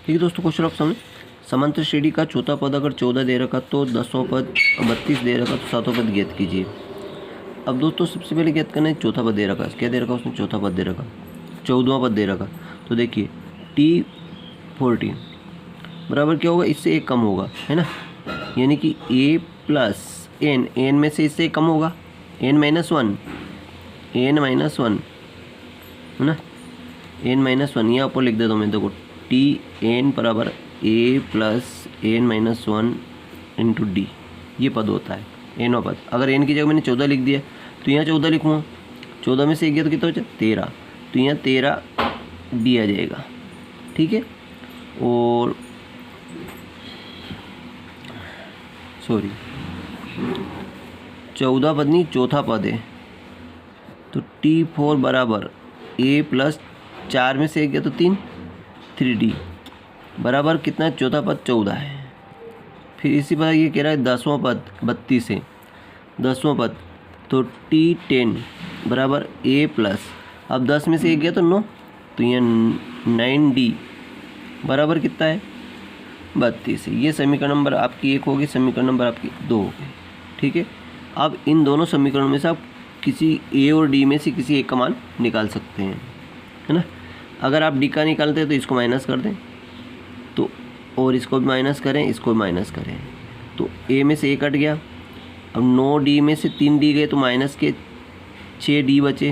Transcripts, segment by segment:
ठीक है दोस्तों, क्वेश्चन ऑफ समझ। समांतर श्रेणी का चौथा पद अगर 14 दे रखा तो 10वां पद, 32 दे रखा तो 7वां पद ज्ञात कीजिए। अब दोस्तों सबसे पहले ज्ञात करना है चौथा पद दे रखा, क्या दे रखा उसने, चौथा पद दे रखा, 14वां पद दे रखा। तो देखिए T14 बराबर क्या होगा, इससे एक कम होगा, है ना, यानी कि a प्लस एन, एन में से इससे एक कम होगा, n माइनस वन, है ना, n-1 यहाँ ऊपर लिख देता हूँ मैं, देखो Tn बराबर a plus n-1 into D, ये पद होता है एनवा पद। अगर n की जगह मैंने 14 लिख दिया तो यहाँ 14 लिखूँगा, 14 में से एक गया तो कितना बचा, 13, तो यहाँ 13 डी आ जाएगा। ठीक है, और सॉरी 14 पद नहीं, चौथा पद है, तो T4 बराबर a प्लस 4 में से एक गया तो 3, 3D बराबर कितना, चौथा पद 14 है। फिर इसी पर ये कह रहा है 10वां पद 32 है, 10वां पद, तो T10 बराबर a प्लस, अब 10 में से एक गया तो 9, तो यहाँ 9D बराबर कितना है, 32 है। ये समीकरण नंबर आपकी 1 होगी, समीकरण नंबर आपकी 2 होगी। ठीक है, अब इन दोनों समीकरणों में से आप किसी a और d में से किसी एक का मान निकाल सकते हैं, है ना। अगर आप d का निकालते हैं तो इसको माइनस कर दें, तो और इसको भी माइनस करें, इसको भी माइनस करें, तो a में से a कट गया। अब 9D में से 3D गए तो माइनस के 6D बचे,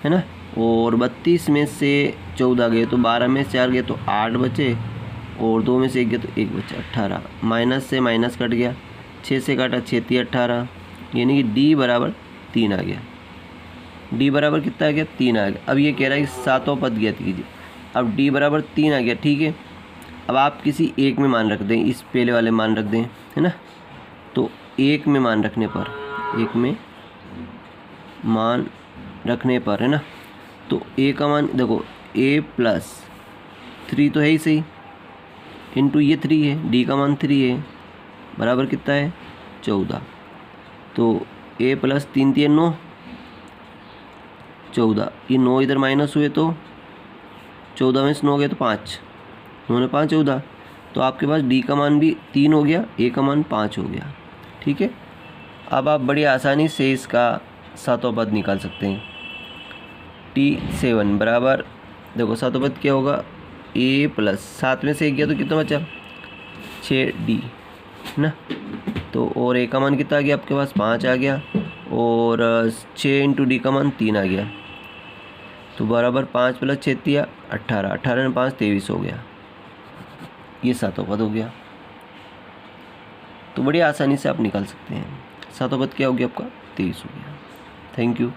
है ना, और 32 में से 14 गए तो 12 में से 4 गए तो 8 बचे, और 2 में से 1 गए तो 1 बचा, 18। माइनस से माइनस कट गया, 6 से काटा 6 3 18, यानी कि d बराबर 3 आ गया। d बराबर कितना आ गया, 3 आ गया। अब ये कह रहा है कि 7वां पद ज्ञात कीजिए। अब d बराबर 3 आ गया। ठीक है, अब आप किसी एक में मान रख दें, इस पहले वाले मान रख दें, है ना, तो एक में मान रखने पर, एक में मान रखने पर, है ना, तो a का मान देखो, a प्लस 3 तो है ही सही, इंटू ये 3 है, d का मान 3 है, बराबर कितना है, 14। तो a प्लस 3 3 9, 14, ये 9 इधर माइनस हुए तो 14 में से 9 गए तो 5, 9 ने 5 14, तो आपके पास d का मान भी 3 हो गया, a का मान 5 हो गया। ठीक है, अब आप बड़ी आसानी से इसका 7वां पद निकाल सकते हैं। T7 बराबर, देखो 7वां पद क्या होगा, a प्लस 7 में से 1 गया तो कितना बचा, 6D, है ना, तो और a का मान कितना आ गया आपके पास, 5 आ गया, और 6 इंटू d का मान 3 आ गया, तो बराबर 5 प्लस 6 3 18, 18 में 5 23 हो गया। ये 7वां पद हो गया। तो बड़ी आसानी से आप निकाल सकते हैं। 7वां पद क्या हो गया आपका, 23 हो गया। Thank you.